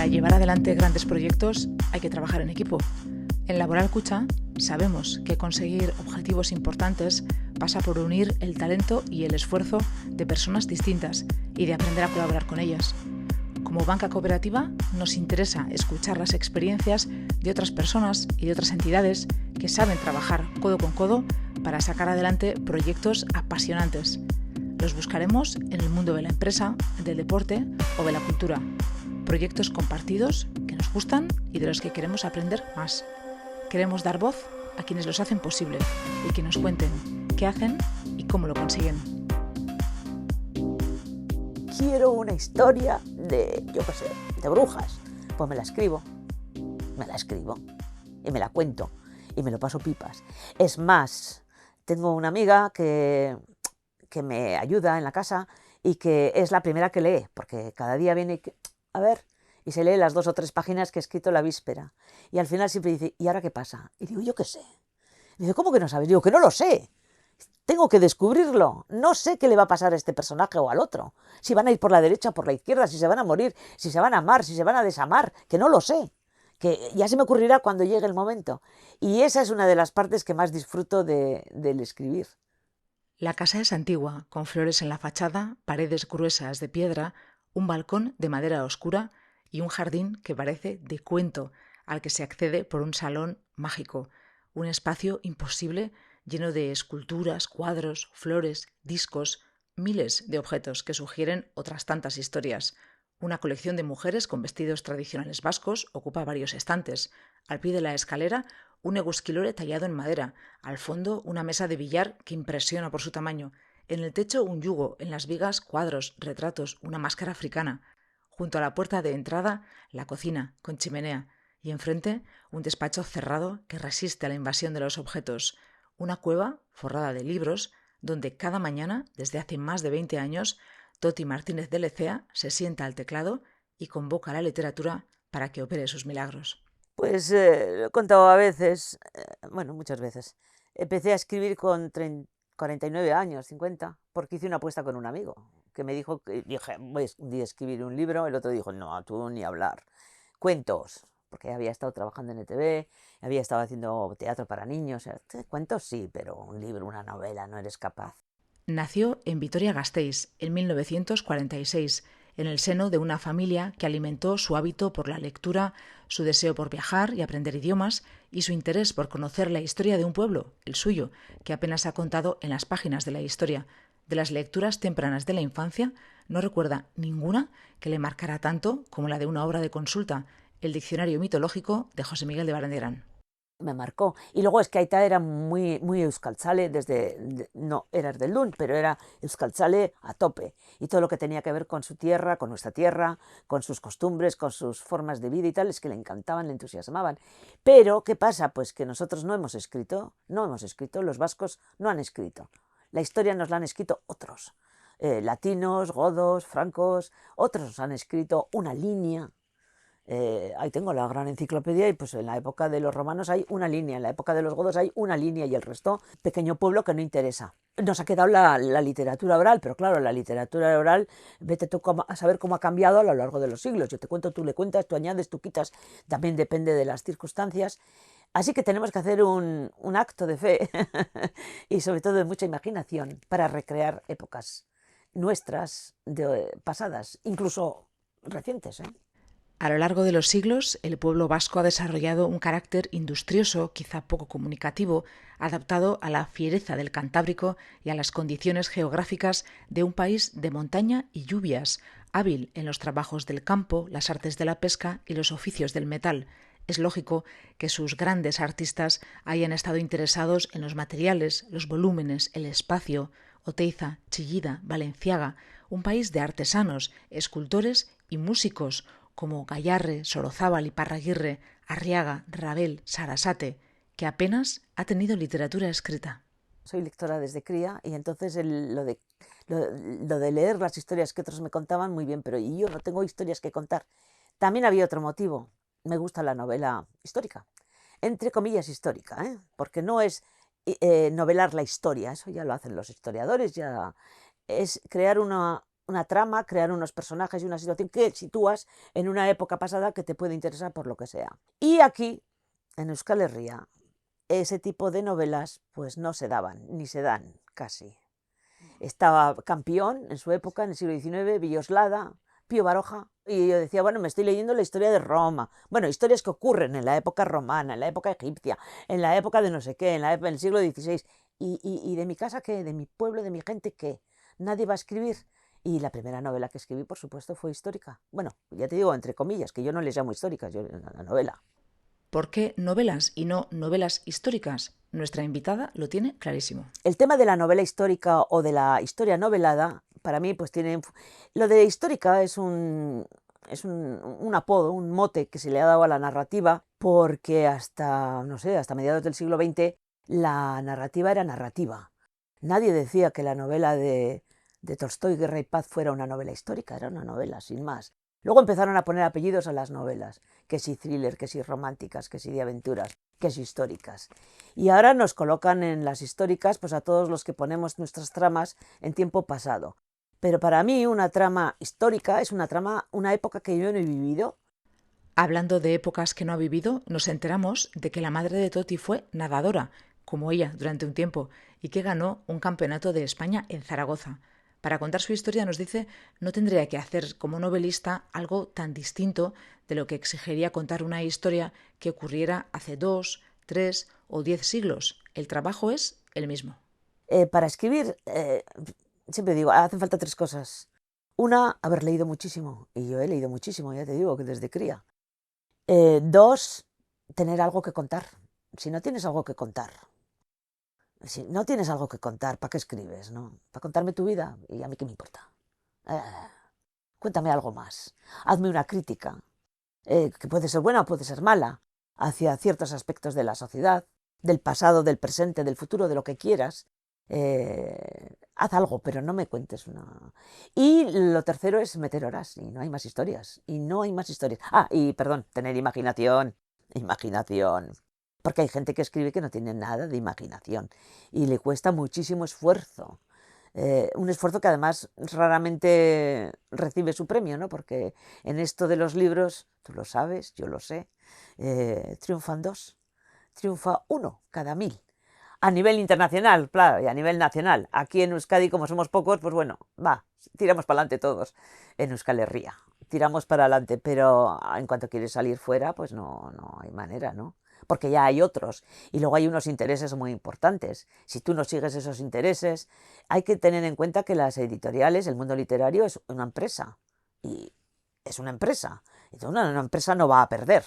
Para llevar adelante grandes proyectos hay que trabajar en equipo. En Laboral Kutxa sabemos que conseguir objetivos importantes pasa por unir el talento y el esfuerzo de personas distintas y de aprender a colaborar con ellas. Como banca cooperativa nos interesa escuchar las experiencias de otras personas y de otras entidades que saben trabajar codo con codo para sacar adelante proyectos apasionantes. Los buscaremos en el mundo de la empresa, del deporte o de la cultura. Proyectos compartidos que nos gustan y de los que queremos aprender más. Queremos dar voz a quienes los hacen posible y que nos cuenten qué hacen y cómo lo consiguen. Quiero una historia de, de brujas. Pues me la escribo y me la cuento y me lo paso pipas. Es más, tengo una amiga que me ayuda en la casa y que es la primera que lee, porque cada día viene y se lee las 2 o 3 páginas que he escrito la víspera. Y al final siempre dice, ¿y ahora qué pasa? Y digo, yo qué sé. Y dice, ¿cómo que no sabes? Digo, que no lo sé. Tengo que descubrirlo. No sé qué le va a pasar a este personaje o al otro. Si van a ir por la derecha o por la izquierda, si se van a morir, si se van a amar, si se van a desamar, que no lo sé. Que ya se me ocurrirá cuando llegue el momento. Y esa es una de las partes que más disfruto del escribir. La casa es antigua, con flores en la fachada, paredes gruesas de piedra, un balcón de madera oscura y un jardín que parece de cuento, al que se accede por un salón mágico, un espacio imposible lleno de esculturas, cuadros, flores, discos, miles de objetos que sugieren otras tantas historias. Una colección de mujeres con vestidos tradicionales vascos ocupa varios estantes. Al pie de la escalera, un egusquilore tallado en madera. Al fondo, una mesa de billar que impresiona por su tamaño. En el techo, un yugo. En las vigas, cuadros, retratos, una máscara africana. Junto a la puerta de entrada, la cocina, con chimenea. Y enfrente, un despacho cerrado que resiste a la invasión de los objetos. Una cueva, forrada de libros, donde cada mañana, desde hace más de 20 años, Toti Martínez de Lecea se sienta al teclado y convoca a la literatura para que opere sus milagros. Pues lo he contado a veces, muchas veces. Empecé a escribir con 49 años, 50, porque hice una apuesta con un amigo, que me dijo, dije, voy a escribir un libro, el otro dijo, no, tú ni hablar. Cuentos, porque había estado trabajando en ETV, había estado haciendo teatro para niños, cuentos sí, pero un libro, una novela, no eres capaz. Nació en Vitoria-Gasteiz en 1946, en el seno de una familia que alimentó su hábito por la lectura, su deseo por viajar y aprender idiomas y su interés por conocer la historia de un pueblo, el suyo, que apenas ha contado en las páginas de la historia. De las lecturas tempranas de la infancia, no recuerda ninguna que le marcara tanto como la de una obra de consulta, el Diccionario mitológico de José Miguel de Barandiarán. Me marcó. Y luego es que Aita era muy euskaltzale, no era del Lund, pero era euskaltzale a tope. Y todo lo que tenía que ver con su tierra, con nuestra tierra, con sus costumbres, con sus formas de vida y tal, es que le encantaban, le entusiasmaban. Pero, ¿qué pasa? Pues que nosotros no hemos escrito, los vascos no han escrito. La historia nos la han escrito otros. Latinos, godos, francos, otros nos han escrito una línea. Ahí tengo la gran enciclopedia y pues en la época de los romanos hay una línea, en la época de los godos hay una línea y el resto, pequeño pueblo que no interesa. Nos ha quedado la literatura oral, pero claro, la literatura oral, vete tú a saber cómo ha cambiado a lo largo de los siglos. Yo te cuento, tú le cuentas, tú añades, tú quitas, también depende de las circunstancias. Así que tenemos que hacer un acto de fe y sobre todo de mucha imaginación para recrear épocas nuestras, pasadas, incluso recientes, ¿eh? A lo largo de los siglos, el pueblo vasco ha desarrollado un carácter industrioso, quizá poco comunicativo, adaptado a la fiereza del Cantábrico y a las condiciones geográficas de un país de montaña y lluvias, hábil en los trabajos del campo, las artes de la pesca y los oficios del metal. Es lógico que sus grandes artistas hayan estado interesados en los materiales, los volúmenes, el espacio. Oteiza, Chillida, Valenciaga, un país de artesanos, escultores y músicos, como Gayarre, Sorozábal y Parraguirre, Arriaga, Rabel, Sarasate, que apenas ha tenido literatura escrita. Soy lectora desde cría y entonces lo de leer las historias que otros me contaban, muy bien, pero yo no tengo historias que contar. También había otro motivo. Me gusta la novela histórica, entre comillas histórica, porque no es novelar la historia, eso ya lo hacen los historiadores, ya es crear una una trama, crear unos personajes y una situación que sitúas en una época pasada que te puede interesar por lo que sea. Y aquí, en Euskal Herria, ese tipo de novelas pues no se daban, ni se dan casi. Estaba Campión en su época, en el siglo XIX, Villoslada, Pío Baroja, y yo decía, bueno, me estoy leyendo la historia de Roma, bueno, historias que ocurren en la época romana, en la época egipcia, en la época de no sé qué, en el siglo XVI, y de mi casa, ¿qué? De mi pueblo, de mi gente, ¿qué? Nadie va a escribir. Y la primera novela que escribí, por supuesto, fue histórica. Bueno, ya te digo, entre comillas, que yo no les llamo históricas, yo la novela. ¿Por qué novelas y no novelas históricas? Nuestra invitada lo tiene clarísimo. El tema de la novela histórica o de la historia novelada, para mí, pues tiene... Lo de histórica es un apodo, un mote que se le ha dado a la narrativa, porque hasta, no sé, hasta mediados del siglo XX la narrativa era narrativa. Nadie decía que la novela de Tolstói, Guerra y Paz, fuera una novela histórica, era una novela, sin más. Luego empezaron a poner apellidos a las novelas, que si thriller, que si románticas, que si de aventuras, que si históricas. Y ahora nos colocan en las históricas pues a todos los que ponemos nuestras tramas en tiempo pasado. Pero para mí una trama histórica es una trama, una época que yo no he vivido. Hablando de épocas que no ha vivido, nos enteramos de que la madre de Toti fue nadadora, como ella, durante un tiempo, y que ganó un campeonato de España en Zaragoza. Para contar su historia nos dice no tendría que hacer como novelista algo tan distinto de lo que exigiría contar una historia que ocurriera hace 2, 3 o 10 siglos. El trabajo es el mismo. Para escribir, siempre digo, hacen falta tres cosas. Una, haber leído muchísimo, y yo he leído muchísimo, ya te digo, que desde cría. Dos, tener algo que contar. Si no tienes algo que contar, si no tienes algo que contar, ¿para qué escribes? ¿No? ¿Para contarme tu vida? ¿Y a mí qué me importa? Eh, Cuéntame algo más. Hazme una crítica, que puede ser buena o puede ser mala, hacia ciertos aspectos de la sociedad, del pasado, del presente, del futuro, de lo que quieras. Haz algo, pero no me cuentes una... Y lo tercero es meter horas, y no hay más historias, y no hay más historias. Ah, y perdón, tener imaginación, imaginación. Porque hay gente que escribe que no tiene nada de imaginación, y le cuesta muchísimo esfuerzo. Un esfuerzo que además raramente recibe su premio, ¿no? Porque en esto de los libros, tú lo sabes, yo lo sé, triunfan dos, triunfa uno cada 1000. A nivel internacional, claro, y a nivel nacional. Aquí en Euskadi, como somos pocos, pues bueno, va, tiramos para adelante todos. En Euskal Herria, tiramos para adelante, pero en cuanto quieres salir fuera, pues no hay manera, ¿no? Porque ya hay otros. Y luego hay unos intereses muy importantes. Si tú no sigues esos intereses, hay que tener en cuenta que las editoriales, el mundo literario, es una empresa. Y es una empresa. Entonces una empresa no va a perder.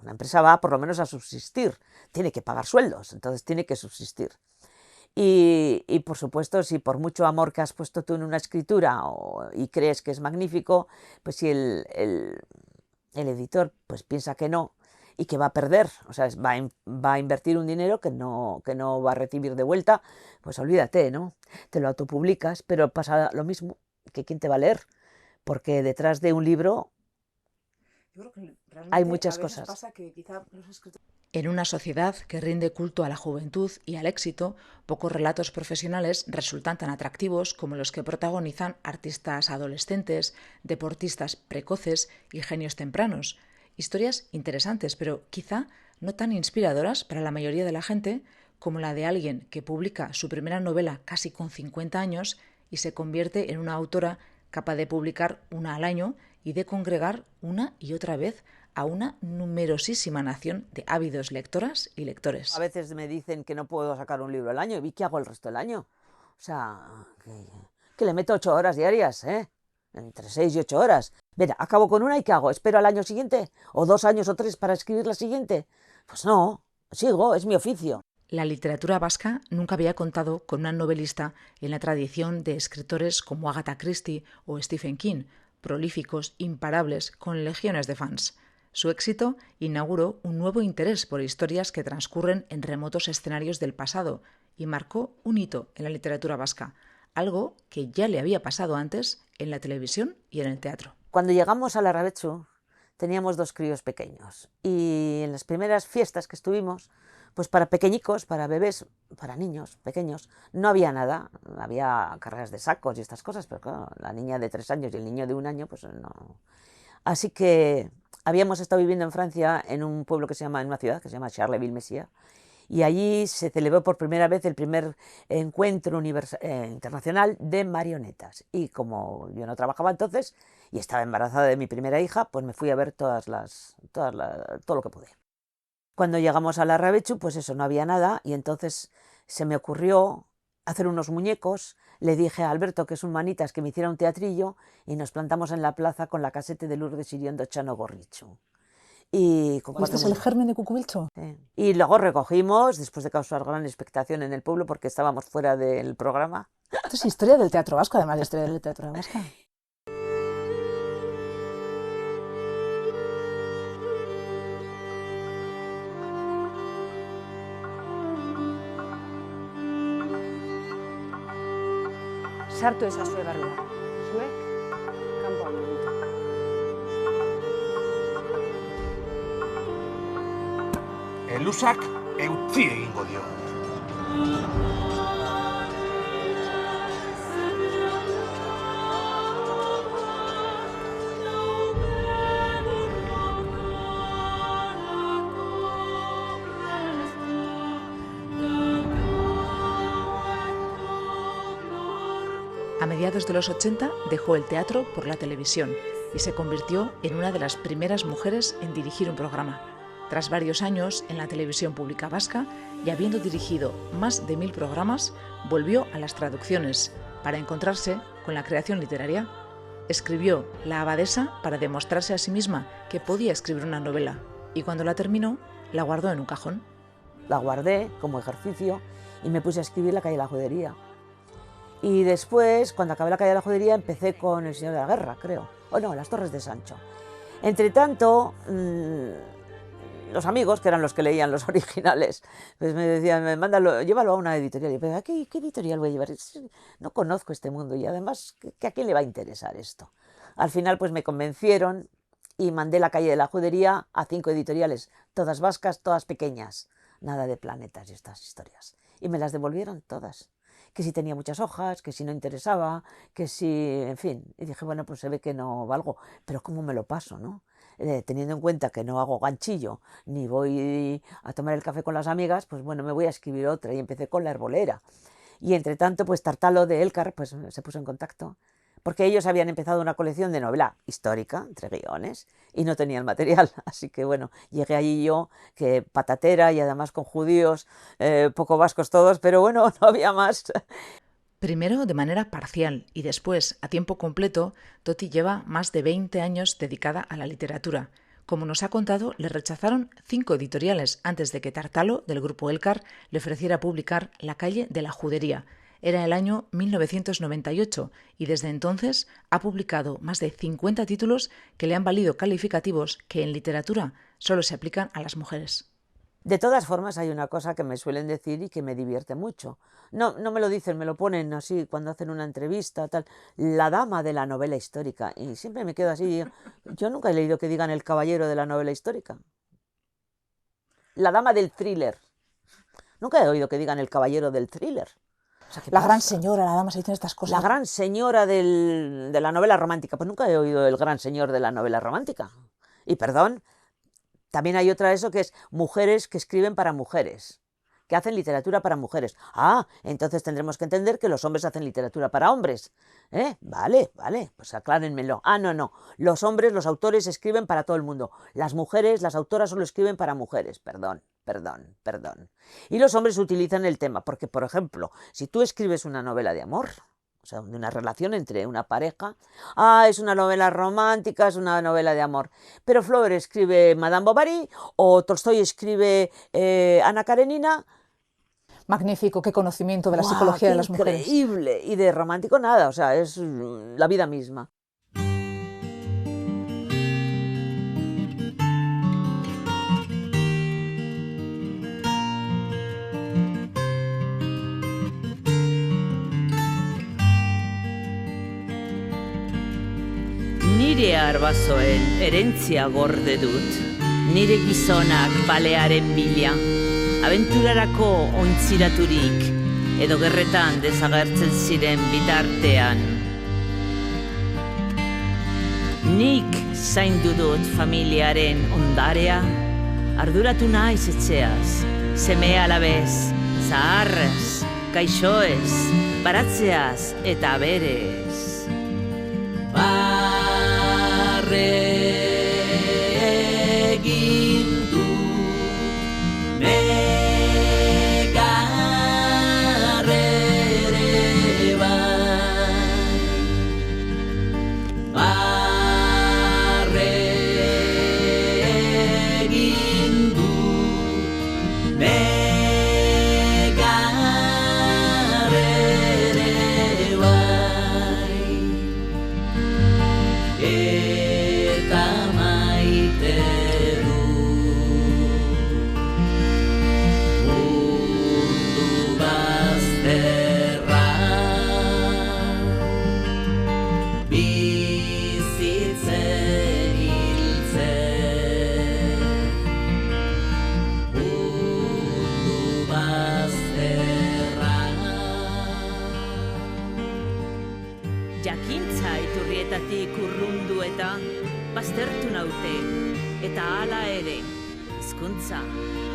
Una empresa va por lo menos a subsistir, tiene que pagar sueldos, entonces tiene que subsistir. Y por supuesto, si por mucho amor que has puesto tú en una escritura y crees que es magnífico, pues si el editor pues piensa que no y que va a perder, o sea, va a invertir un dinero que no va a recibir de vuelta, pues olvídate, ¿no? Te lo autopublicas, pero pasa lo mismo, que quién te va a leer, porque detrás de un libro hay muchas cosas. En una sociedad que rinde culto a la juventud y al éxito, pocos relatos profesionales resultan tan atractivos como los que protagonizan artistas adolescentes, deportistas precoces y genios tempranos. Historias interesantes, pero quizá no tan inspiradoras para la mayoría de la gente como la de alguien que publica su primera novela casi con 50 años y se convierte en una autora capaz de publicar una al año y de congregar una y otra vez a una numerosísima nación de ávidos lectoras y lectores. A veces me dicen que no puedo sacar un libro al año. ¿Y qué hago el resto del año? O sea, que le meto 8 horas diarias, ¿eh? Entre 6 y 8 horas. Mira, acabo con una y ¿qué hago? ¿Espero al año siguiente? ¿O 2 años o 3 para escribir la siguiente? Pues no, sigo, es mi oficio. La literatura vasca nunca había contado con una novelista en la tradición de escritores como Agatha Christie o Stephen King, prolíficos, imparables, con legiones de fans. Su éxito inauguró un nuevo interés por historias que transcurren en remotos escenarios del pasado y marcó un hito en la literatura vasca, algo que ya le había pasado antes en la televisión y en el teatro. Cuando llegamos a Larrabetzu teníamos 2 críos pequeños y en las primeras fiestas que estuvimos pues para pequeñicos, para bebés, para niños pequeños. No había nada, había carreras de sacos y estas cosas, pero claro, la niña de 3 años y el niño de 1 año, pues no. Así que habíamos estado viviendo en Francia, en un pueblo en una ciudad que se llama Charleville-Mézières, y allí se celebró por primera vez el primer encuentro internacional de marionetas. Y como yo no trabajaba entonces y estaba embarazada de mi primera hija, pues me fui a ver todo lo que pude. Cuando llegamos a la Larrabechu, pues eso, no había nada, y entonces se me ocurrió hacer unos muñecos. Le dije a Alberto, que es un manitas, que me hiciera un teatrillo, y nos plantamos en la plaza con la casete de Lourdes Iriondo Chano Gorrichu. Y con ¿Este es el germen de Cucubilcho? Sí. Y luego recogimos, después de causar gran expectación en el pueblo, porque estábamos fuera del programa. Esto es historia del teatro vasco, además de historia del teatro vasco. Sartu ezazue barrura. Zuek, kanpoan mugitu. Elusak eutzi egingo dio. A mediados de los 80 dejó el teatro por la televisión y se convirtió en una de las primeras mujeres en dirigir un programa. Tras varios años en la televisión pública vasca y habiendo dirigido más de 1000 programas, volvió a las traducciones para encontrarse con la creación literaria. Escribió La abadesa para demostrarse a sí misma que podía escribir una novela y cuando la terminó, la guardó en un cajón. La guardé como ejercicio y me puse a escribir La calle de la judería. Y después, cuando acabé La calle de la judería, empecé con El señor de la guerra, creo. O no, Las torres de Sancho. Entre tanto, los amigos, que eran los que leían los originales, pues me decían, mándalo, llévalo a una editorial. Y yo pensaba, ¿qué editorial voy a llevar? No conozco este mundo y además, ¿a quién le va a interesar esto? Al final, pues me convencieron y mandé La calle de la judería a 5 editoriales, todas vascas, todas pequeñas. Nada de planetas y estas historias. Y me las devolvieron todas. Que si tenía muchas hojas, que si no interesaba, que si, en fin. Y dije, bueno, pues se ve que no valgo, pero ¿cómo me lo paso, no? Teniendo en cuenta que no hago ganchillo, ni voy a tomar el café con las amigas, pues bueno, me voy a escribir otra. Y empecé con La herbolera. Y entre tanto, pues Tartalo de Elkar, pues se puso en contacto, porque ellos habían empezado una colección de novela histórica, entre guiones, y no tenían material. Así que bueno, llegué allí yo, que patatera y además con judíos, poco vascos todos, pero bueno, no había más. Primero de manera parcial y después a tiempo completo, Toti lleva más de 20 años dedicada a la literatura. Como nos ha contado, le rechazaron 5 editoriales antes de que Tartalo, del grupo Elkar, le ofreciera publicar La calle de la judería. Era el año 1998 y desde entonces ha publicado más de 50 títulos que le han valido calificativos que en literatura solo se aplican a las mujeres. De todas formas, hay una cosa que me suelen decir y que me divierte mucho. No me lo dicen, me lo ponen así cuando hacen una entrevista, tal. La dama de la novela histórica. Y siempre me quedo así. Yo nunca he leído que digan el caballero de la novela histórica. La dama del thriller. Nunca he oído que digan el caballero del thriller. O sea, la gran señora, la dama, se dicen estas cosas. La gran señora de la novela romántica. Pues nunca he oído el gran señor de la novela romántica. Y perdón, también hay otra eso que es mujeres que escriben para mujeres, que hacen literatura para mujeres. Ah, entonces tendremos que entender que los hombres hacen literatura para hombres. Vale, pues aclárenmelo. Ah, no, los hombres, los autores escriben para todo el mundo. Las mujeres, las autoras solo escriben para mujeres. Perdón. Y los hombres utilizan el tema, porque por ejemplo, si tú escribes una novela de amor, o sea, de una relación entre una pareja, es una novela romántica, es una novela de amor. Pero Flaubert escribe Madame Bovary o Tolstoy escribe Ana Karenina. Magnífico, qué conocimiento de la psicología de las mujeres. Increíble, y de romántico nada, o sea, es la vida misma. Nire arbasoen erentzia gorde dut, nire gizonak balearen bila. abenturarako ointziraturik, edo gerretan desagertzen ziren bitartean. Nik zaindu dut familiaren ondarea, arduratu naiz etxeaz, seme alabez, zaharrez, gaixoez, baratzeaz eta berez. Barre egin du negar ere bai. Barre egin du negar ere bai. Eta maite du mundu bazterra, bizitzen hiltzen, mundu bazterra. Jakintza iturrietatik urrundu eta baztertu naute, eta hala ere, hizkuntza,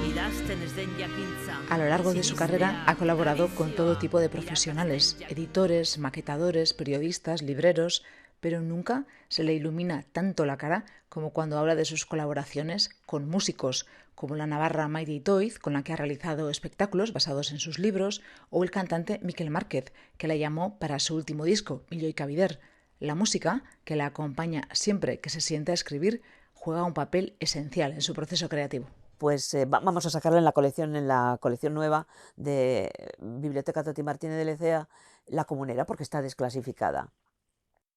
idazten ez den jakintza. A lo largo de su carrera ha colaborado con todo tipo de profesionales, editores, maquetadores, periodistas, libreros, pero nunca se le ilumina tanto la cara como cuando habla de sus colaboraciones con músicos, como la navarra Maite Itoiz, con la que ha realizado espectáculos basados en sus libros, o el cantante Miquel Márquez, que la llamó para su último disco, Millo y Cabider. La música, que la acompaña siempre que se siente a escribir, juega un papel esencial en su proceso creativo. Pues vamos a sacarla en la colección nueva de Biblioteca Toti Martínez de Lecea, La Comunera, porque está desclasificada.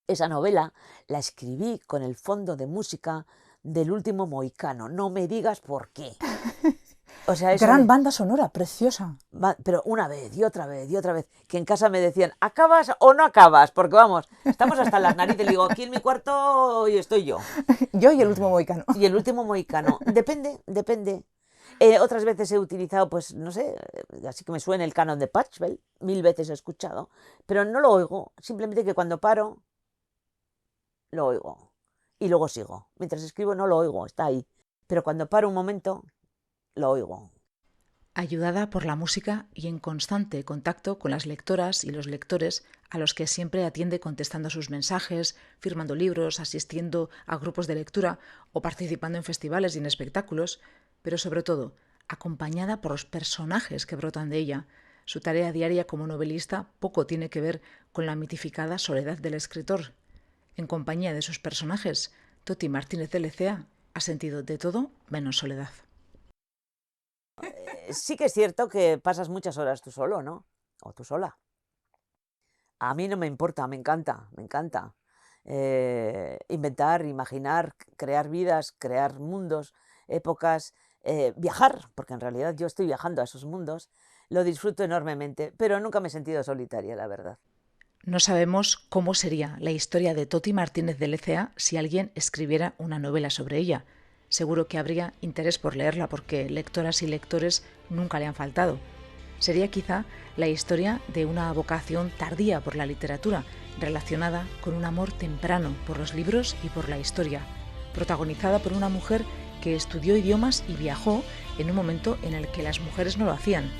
Esa novela la escribí con el fondo de música del Último Mohicano. No me digas por qué. O sea, Gran banda sonora, preciosa. Pero una vez y otra vez y otra vez, que en casa me decían, ¿acabas o no acabas? Porque vamos, estamos hasta las narices. Le digo, aquí en mi cuarto y estoy yo. Yo y el Último Mohicano. Y el Último Mohicano. Depende. Otras veces he utilizado, pues, no sé, así que me suena el canon de Pachelbel. 1000 veces he escuchado. Pero no lo oigo. Simplemente que cuando paro, lo oigo. Y luego sigo. Mientras escribo no lo oigo, está ahí. Pero cuando paro un momento, lo oigo. Ayudada por la música y en constante contacto con las lectoras y los lectores a los que siempre atiende contestando sus mensajes, firmando libros, asistiendo a grupos de lectura o participando en festivales y en espectáculos, pero sobre todo acompañada por los personajes que brotan de ella. Su tarea diaria como novelista poco tiene que ver con la mitificada soledad del escritor. En compañía de sus personajes, Toti Martínez de Lecea ha sentido de todo menos soledad. Sí que es cierto que pasas muchas horas tú solo, ¿no? O tú sola. A mí no me importa, me encanta. Inventar, imaginar, crear vidas, crear mundos, épocas, viajar, porque en realidad yo estoy viajando a esos mundos, lo disfruto enormemente, pero nunca me he sentido solitaria, la verdad. No sabemos cómo sería la historia de Toti Martínez de Lecea si alguien escribiera una novela sobre ella. Seguro que habría interés por leerla porque lectoras y lectores nunca le han faltado. Sería quizá la historia de una vocación tardía por la literatura, relacionada con un amor temprano por los libros y por la historia, protagonizada por una mujer que estudió idiomas y viajó en un momento en el que las mujeres no lo hacían,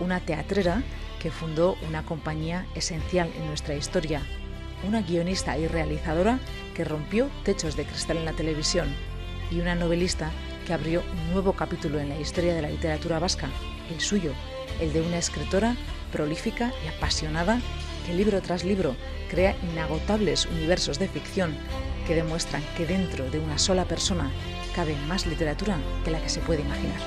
una teatrera que fundó una compañía esencial en nuestra historia, una guionista y realizadora que rompió techos de cristal en la televisión, y una novelista que abrió un nuevo capítulo en la historia de la literatura vasca, el suyo, el de una escritora prolífica y apasionada que libro tras libro crea inagotables universos de ficción que demuestran que dentro de una sola persona cabe más literatura que la que se puede imaginar.